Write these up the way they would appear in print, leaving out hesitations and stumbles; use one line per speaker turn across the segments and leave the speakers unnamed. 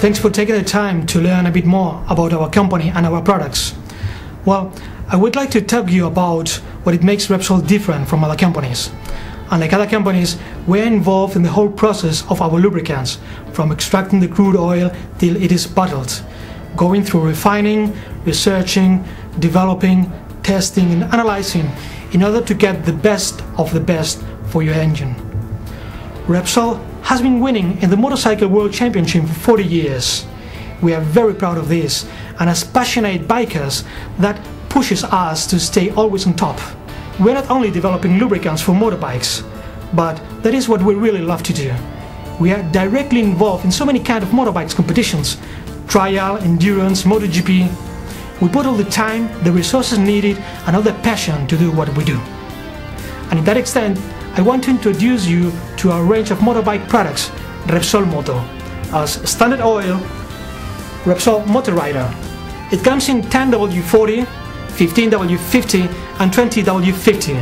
Thanks for taking the time to learn a bit more about our company and our products. Well, I would like to tell you about what it makes Repsol different from other companies. Unlike other companies, we're involved in the whole process of our lubricants, from extracting the crude oil till it is bottled, going through refining, researching, developing, testing and analyzing in order to get the best of the best for your engine. Repsol has been winning in the Motorcycle World Championship for 40 years. We are very proud of this, and as passionate bikers, that pushes us to stay always on top. We're not only developing lubricants for motorbikes, but that is what we really love to do. We are directly involved in so many kind of motorbikes competitions, trial, endurance, MotoGP. We put all the time, the resources needed, and all the passion to do what we do. And in that extent, I want to introduce you to our range of motorbike products, Repsol Moto, as standard oil, Repsol Motor Rider. It comes in 10W40, 15W50 and 20W50,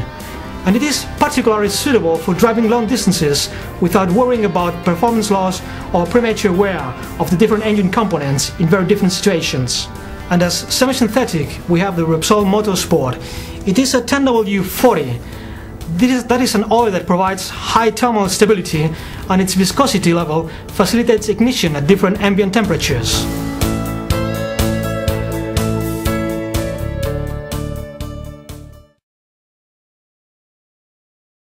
and it is particularly suitable for driving long distances without worrying about performance loss or premature wear of the different engine components in very different situations. And as semi-synthetic, we have the Repsol Moto Sport. It is a 10W40. That is an oil that provides high thermal stability, and its viscosity level facilitates ignition at different ambient temperatures.